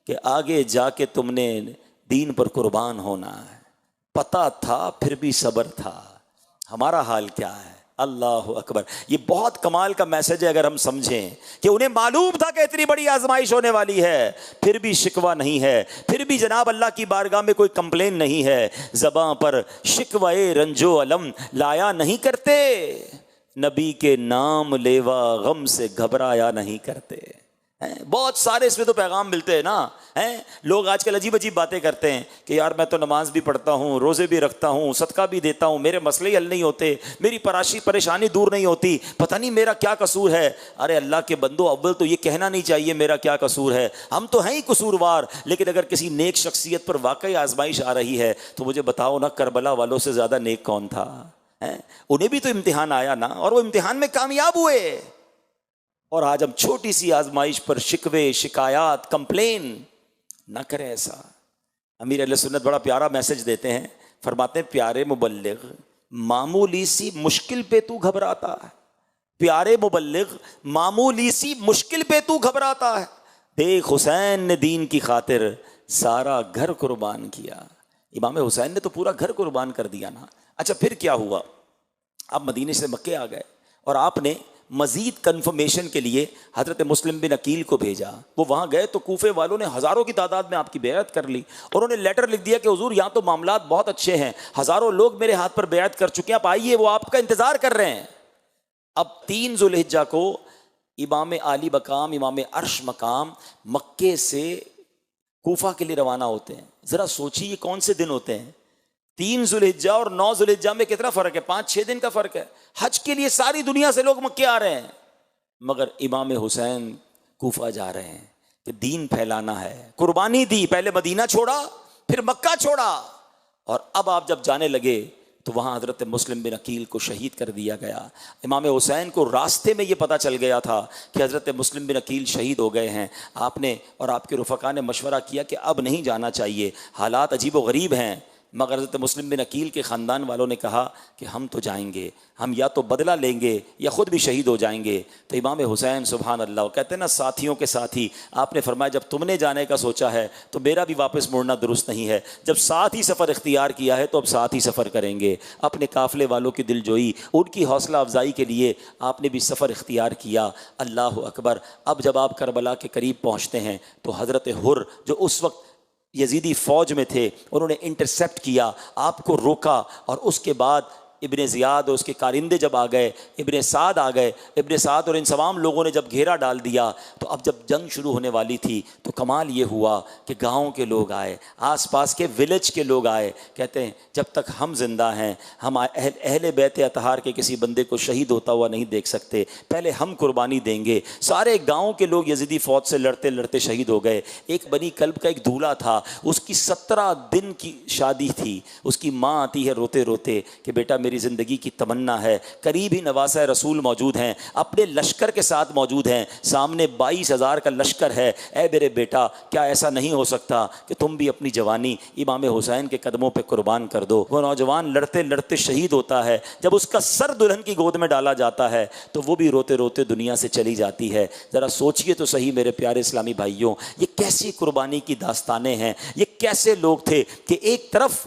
کہ آگے جا کے تم نے دین پر قربان ہونا ہے. پتہ تھا پھر بھی صبر تھا. ہمارا حال کیا ہے؟ اللہ اکبر. یہ بہت کمال کا میسج ہے. اگر ہم سمجھیں کہ انہیں معلوم تھا کہ اتنی بڑی آزمائش ہونے والی ہے، پھر بھی شکوہ نہیں ہے، پھر بھی جناب اللہ کی بارگاہ میں کوئی کمپلین نہیں ہے، زباں پر شکوہ رنج و الم لایا نہیں کرتے، نبی کے نام لیوا غم سے گھبرایا نہیں کرتے. بہت سارے اس میں تو پیغام ملتے ہیں نا. لوگ آج کل عجیب عجیب باتیں کرتے ہیں کہ یار میں تو نماز بھی پڑھتا ہوں، روزے بھی رکھتا ہوں، صدقہ بھی دیتا ہوں، میرے مسئلے حل نہیں ہوتے، میری پریشانی دور نہیں ہوتی، پتہ نہیں میرا کیا قصور ہے. ارے اللہ کے بندو، اول تو یہ کہنا نہیں چاہیے میرا کیا قصور ہے، ہم تو ہیں ہی قصوروار. لیکن اگر کسی نیک شخصیت پر واقعی آزمائش آ رہی ہے تو مجھے بتاؤ نا، کربلا والوں سے زیادہ نیک کون تھا؟ انہیں بھی تو امتحان آیا نا، اور وہ امتحان میں کامیاب ہوئے. اور آج ہم چھوٹی سی آزمائش پر شکوے، شکایات، کمپلین نہ کریں. ایسا امیر اہل سنت بڑا پیارا میسج دیتے ہیں. فرماتے ہیں پیارے مبلغ، معمولی سی مشکل پہ تو گھبراتا ہے. پیارے مبلغ، معمولی سی مشکل پہ تو گھبراتا ہے. دیکھ حسین نے دین کی خاطر سارا گھر قربان کیا. امام حسین نے تو پورا گھر قربان کر دیا نا. اچھا پھر کیا ہوا؟ آپ مدینے سے مکے آ گئے اور آپ نے مزید کنفرمیشن کے لیے حضرت مسلم بن عقیل کو بھیجا. وہ وہاں گئے تو کوفے والوں نے ہزاروں کی تعداد میں آپ کی بیعت کر لی. انہوں نے لیٹر لکھ دیا کہ حضور یہاں تو معاملات بہت اچھے ہیں، ہزاروں لوگ میرے ہاتھ پر بیعت کر چکے ہیں، آپ آئیے، وہ آپ کا انتظار کر رہے ہیں. اب 3 ذوالحجہ کو امام عالی مقام، امام عرش مقام مکے سے کوفہ کے لیے روانہ ہوتے ہیں. ذرا سوچیے یہ کون سے دن ہوتے ہیں؟ 3 ذوالحجہ اور 9 ذوالحجہ میں کتنا فرق ہے؟ 5-6 دن کا فرق ہے. حج کے لیے ساری دنیا سے لوگ مکے آ رہے ہیں، مگر امام حسین کوفہ جا رہے ہیں کہ دین پھیلانا ہے. قربانی دی، پہلے مدینہ چھوڑا، پھر مکہ چھوڑا، اور اب آپ جب جانے لگے تو وہاں حضرت مسلم بن عقیل کو شہید کر دیا گیا. امام حسین کو راستے میں یہ پتہ چل گیا تھا کہ حضرت مسلم بن عقیل شہید ہو گئے ہیں. آپ نے اور آپ کے رفقا نے مشورہ کیا کہ اب نہیں جانا چاہیے، حالات عجیب و غریب ہیں. مگر حضرت مسلم بن عقیل کے خاندان والوں نے کہا کہ ہم تو جائیں گے، ہم یا تو بدلہ لیں گے یا خود بھی شہید ہو جائیں گے. تو امام حسین سبحان اللہ، وہ کہتے ہیں نا ساتھیوں کے ساتھی، آپ نے فرمایا جب تم نے جانے کا سوچا ہے تو میرا بھی واپس مڑنا درست نہیں ہے. جب ساتھ ہی سفر اختیار کیا ہے تو اب ساتھ ہی سفر کریں گے. اپنے قافلے والوں کی دل جوئی، ان کی حوصلہ افزائی کے لیے آپ نے بھی سفر اختیار کیا. اللہ اکبر. اب جب آپ کربلا کے قریب پہنچتے ہیں تو حضرت حر جو اس وقت یزیدی فوج میں تھے، انہوں نے انٹرسیپٹ کیا، آپ کو روکا، اور اس کے بعد ابن زیاد اور اس کے کارندے جب آ گئے، ابن سعد آ گئے. ابن سعد اور ان تمام لوگوں نے جب گھیرا ڈال دیا تو اب جب جنگ شروع ہونے والی تھی تو کمال یہ ہوا کہ گاؤں کے لوگ آئے، آس پاس کے ولیج کے لوگ آئے. کہتے ہیں جب تک ہم زندہ ہیں ہم اہل بیت اطہار کے کسی بندے کو شہید ہوتا ہوا نہیں دیکھ سکتے، پہلے ہم قربانی دیں گے. سارے گاؤں کے لوگ یزیدی فوج سے لڑتے لڑتے شہید ہو گئے. ایک بنی کلب کا ایک دولہا تھا، اس کی 17 دن کی شادی تھی. اس کی ماں آتی ہے روتے روتے کہ بیٹا میری زندگی کی تمنا ہے، قریب ہی نواسہ رسول موجود ہیں، اپنے لشکر کے ساتھ موجود ہیں، سامنے 22,000 کا لشکر ہے، اے میرے بیٹا کیا ایسا نہیں ہو سکتا کہ تم بھی اپنی جوانی امام حسین کے قدموں پہ قربان کر دو. وہ نوجوان لڑتے لڑتے شہید ہوتا ہے. جب اس کا سر دلہن کی گود میں ڈالا جاتا ہے تو وہ بھی روتے روتے دنیا سے چلی جاتی ہے. ذرا سوچئے تو صحیح میرے پیارے اسلامی بھائیوں، یہ کیسی قربانی کی داستانیں ہیں، یہ کیسے لوگ تھے کہ ایک طرف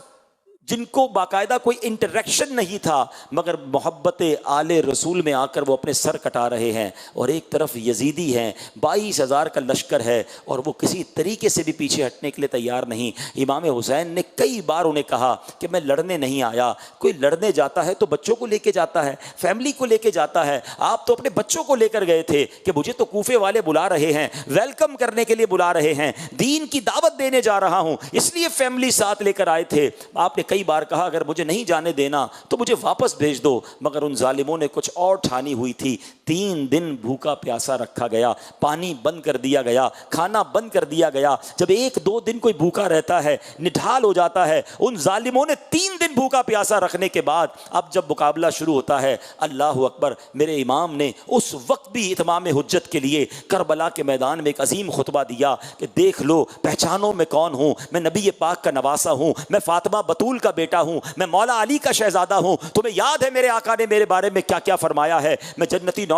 جن کو باقاعدہ کوئی انٹریکشن نہیں تھا مگر محبت آل رسول میں آ کر وہ اپنے سر کٹا رہے ہیں، اور ایک طرف یزیدی ہیں، 22,000 کا لشکر ہے اور وہ کسی طریقے سے بھی پیچھے ہٹنے کے لیے تیار نہیں. امام حسین نے کئی بار انہیں کہا کہ میں لڑنے نہیں آیا. کوئی لڑنے جاتا ہے تو بچوں کو لے کے جاتا ہے، فیملی کو لے کے جاتا ہے. آپ تو اپنے بچوں کو لے کر گئے تھے کہ مجھے تو کوفے والے بلا رہے ہیں، ویلکم کرنے کے لیے بلا رہے ہیں، دین کی دعوت دینے جا رہا ہوں، اس لیے فیملی ساتھ لے کر آئے تھے. آپ نے کئی بار کہا اگر مجھے نہیں جانے دینا تو مجھے واپس بھیج دو، مگر ان ظالموں نے کچھ اور ٹھانی ہوئی تھی. 3 دن بھوکا پیاسا رکھا گیا، پانی بند کر دیا گیا، کھانا بند کر دیا گیا. جب 1-2 دن کوئی بھوکا رہتا ہے نڈھال ہو جاتا ہے. ان ظالموں نے 3 دن بھوکا پیاسا رکھنے کے بعد اب جب مقابلہ شروع ہوتا ہے، اللہ اکبر، میرے امام نے اس وقت بھی اتمام حجت کے لیے کربلا کے میدان میں ایک عظیم خطبہ دیا کہ دیکھ لو، پہچانو میں کون ہوں، میں نبی پاک کا نواسہ ہوں، میں فاطمہ بطول کا بیٹا ہوں، میں مولا علی کا شہزادہ ہوں. تمہیں یاد ہے میرے آقا نے میرے بارے میں کیا کیا فرمایا ہے؟ میں جنتی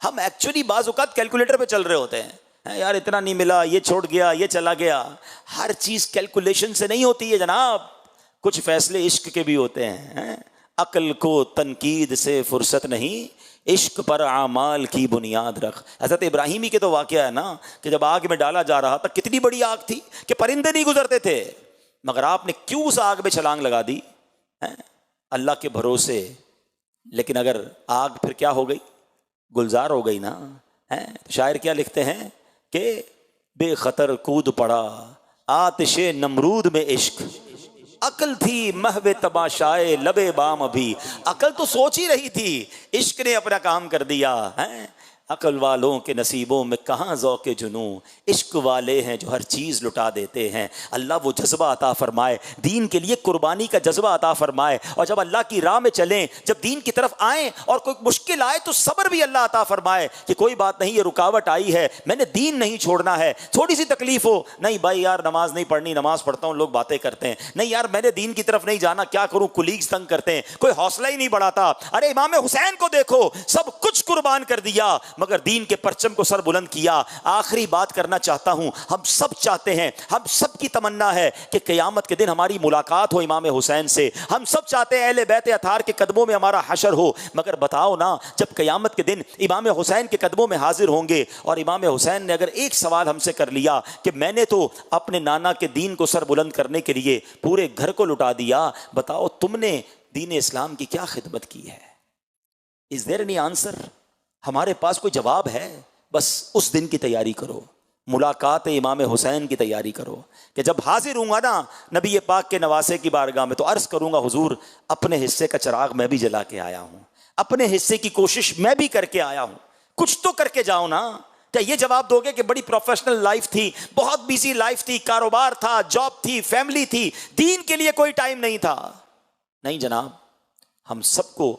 ہم ایکچولی بعض اوقات کیلکولیٹر پہ چل رہے ہوتے ہیں، یار اتنا نہیں ملا، یہ چھوڑ گیا، یہ چلا گیا. ہر چیز کیلکولیشن سے نہیں ہوتی ہے جناب. کچھ فیصلے عشق کے بھی ہوتے ہیں. عقل کو تنقید سے فرصت نہیں، عشق پر اعمال کی بنیاد رکھ. حضرت ابراہیمی کے تو واقعہ ہے نا کہ جب آگ میں ڈالا جا رہا تھا، کتنی بڑی آگ تھی کہ پرندے نہیں گزرتے تھے، مگر آپ نے کیوں اس آگ میں چھلانگ لگا دی؟ اللہ کے بھروسے. لیکن اگر آگ پھر کیا ہو گئی؟ گلزار ہو گئی نا. شاعر کیا لکھتے ہیں کہ بے خطر کود پڑا آتش نمرود میں عشق، عقل تھی محو تماشائے لبے بام ابھی. عقل تو سوچ ہی رہی تھی، عشق نے اپنا کام کر دیا. عقل والوں کے نصیبوں میں کہاں ذوق جنوں، عشق والے ہیں جو ہر چیز لٹا دیتے ہیں. اللہ وہ جذبہ عطا فرمائے، دین کے لیے قربانی کا جذبہ عطا فرمائے. اور جب اللہ کی راہ میں چلیں، جب دین کی طرف آئیں اور کوئی مشکل آئے تو صبر بھی اللہ عطا فرمائے کہ کوئی بات نہیں، یہ رکاوٹ آئی ہے، میں نے دین نہیں چھوڑنا ہے. تھوڑی سی تکلیف ہو، نہیں بھائی یار نماز نہیں پڑھنی، نماز پڑھتا ہوں لوگ باتیں کرتے ہیں، نہیں یار میں نے دین کی طرف نہیں جانا، کیا کروں کولیگز تنگ کرتے ہیں، کوئی حوصلہ ہی نہیں بڑھاتا. ارے امام حسین کو دیکھو، سب کچھ قربان کر دیا مگر دین کے پرچم کو سر بلند کیا. آخری بات کرنا چاہتا ہوں، ہم سب چاہتے ہیں، ہم سب کی تمنا ہے کہ قیامت کے دن ہماری ملاقات ہو امام حسین سے. ہم سب چاہتے ہیں اہل بیت اطہار کے قدموں میں ہمارا حشر ہو. مگر بتاؤ نا، جب قیامت کے دن امام حسین کے قدموں میں حاضر ہوں گے اور امام حسین نے اگر ایک سوال ہم سے کر لیا کہ میں نے تو اپنے نانا کے دین کو سر بلند کرنے کے لیے پورے گھر کو لٹا دیا، بتاؤ تم نے دین اسلام کی کیا خدمت کی ہے؟ از دیر اینی آنسر؟ ہمارے پاس کوئی جواب ہے؟ بس اس دن کی تیاری کرو، ملاقات امام حسین کی تیاری کرو کہ جب حاضر ہوں گا نا نبی پاک کے نواسے کی بارگاہ میں تو عرض کروں گا حضور اپنے حصے کا چراغ میں بھی جلا کے آیا ہوں، اپنے حصے کی کوشش میں بھی کر کے آیا ہوں، کچھ تو کر کے جاؤ نا. کیا یہ جواب دو گے کہ بڑی پروفیشنل لائف تھی، بہت بیزی لائف تھی، کاروبار تھا، جاب تھی، فیملی تھی، دین کے لیے کوئی ٹائم نہیں تھا؟ نہیں جناب، ہم سب کو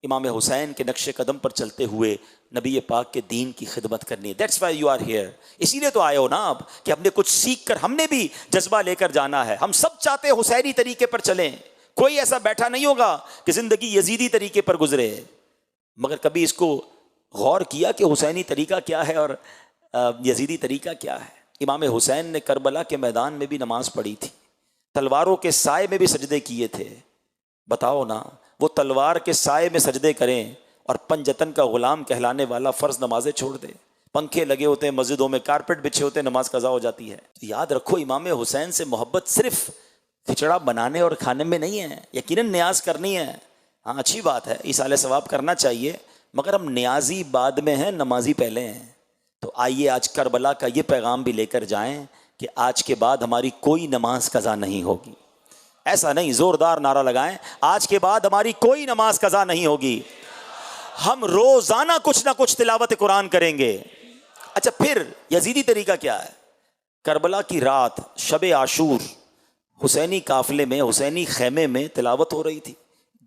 امام حسین کے نقش قدم پر چلتے ہوئے نبی پاک کے دین کی خدمت کرنی ہے. That's why you are here. اسی لیے تو آئے ہو نا آپ کہ ہم نے کچھ سیکھ کر ہم نے بھی جذبہ لے کر جانا ہے. ہم سب چاہتے ہیں حسینی طریقے پر چلیں. کوئی ایسا بیٹھا نہیں ہوگا کہ زندگی یزیدی طریقے پر گزرے. مگر کبھی اس کو غور کیا کہ حسینی طریقہ کیا ہے اور یزیدی طریقہ کیا ہے؟ امام حسین نے کربلا کے میدان میں بھی نماز پڑھی تھی، تلواروں کے سائے میں بھی سجدے کیے تھے. بتاؤ نا، وہ تلوار کے سائے میں سجدے کریں اور پنجتن کا غلام کہلانے والا فرض نمازیں چھوڑ دے. پنکھے لگے ہوتے ہیں مسجدوں میں، کارپیٹ بچھے ہوتے ہیں، نماز قضا ہو جاتی ہے. یاد رکھو امام حسین سے محبت صرف کھچڑا بنانے اور کھانے میں نہیں ہے. یقیناً نیاز کرنی ہے، ہاں اچھی بات ہے، ایصال ثواب کرنا چاہیے، مگر ہم نیازی بعد میں ہیں، نمازی پہلے ہیں. تو آئیے آج کربلا کا یہ پیغام بھی لے کر جائیں کہ آج کے بعد ہماری کوئی نماز قضا نہیں ہوگی. ایسا نہیں، زوردار نعرہ لگائیں، آج کے بعد ہماری کوئی نماز قضا نہیں ہوگی. ہم روزانہ کچھ نہ کچھ تلاوت قرآن کریں گے. اچھا پھر یزیدی طریقہ کیا ہے؟ کربلا کی رات شب عاشور حسینی قافلے میں، حسینی خیمے میں تلاوت ہو رہی تھی،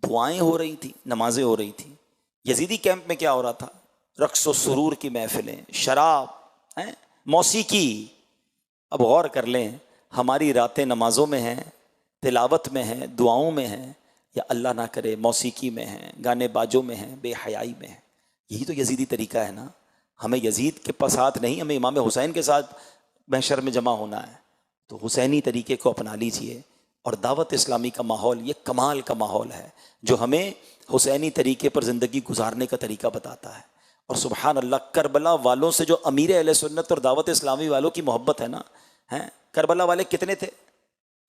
دعائیں ہو رہی تھی، نمازیں ہو رہی تھی. یزیدی کیمپ میں کیا ہو رہا تھا؟ رقص و سرور کی محفلیں، شراب، موسیقی. اب غور کر لیں، ہماری راتیں نمازوں میں ہیں، تلاوت میں ہیں، دعاؤں میں ہیں، یا اللہ نہ کرے موسیقی میں ہیں، گانے باجوں میں ہیں، بے حیائی میں ہیں؟ یہی تو یزیدی طریقہ ہے نا. ہمیں یزید کے ساتھ نہیں، ہمیں امام حسین کے ساتھ محشر میں جمع ہونا ہے. تو حسینی طریقے کو اپنا لیجئے. اور دعوت اسلامی کا ماحول یہ کمال کا ماحول ہے جو ہمیں حسینی طریقے پر زندگی گزارنے کا طریقہ بتاتا ہے. اور سبحان اللہ، کربلا والوں سے جو امیر اہل سنت اور دعوت اسلامی والوں کی محبت ہے نا، کربلا والے کتنے تھے؟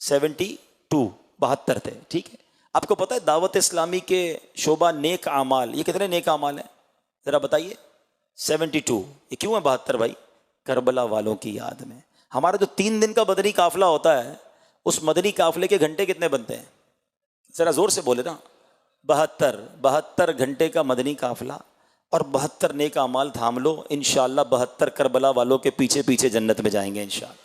72 تھے. ٹھیک ہے، آپ کو پتہ ہے دعوت اسلامی کے شعبہ نیک اعمال یہ کتنے نیک اعمال ہیں؟ ذرا بتائیے. 72. یہ کیوں ہے 72 بھائی؟ کربلا والوں کی یاد میں. ہمارا جو 3 دن کا مدنی قافلہ ہوتا ہے، اس مدنی قافلے کے گھنٹے کتنے بنتے ہیں؟ ذرا زور سے بولے نا. 72 گھنٹے کا مدنی قافلہ اور 72 نیک اعمال تھام لو، انشاءاللہ 72 کربلا والوں کے پیچھے پیچھے جنت میں جائیں گے انشاءاللہ.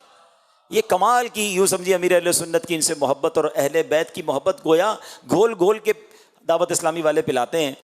یہ کمال کی، یوں سمجھیے امیر اہل سنت کی ان سے محبت اور اہل بیت کی محبت گویا گول گول کے دعوت اسلامی والے پلاتے ہیں.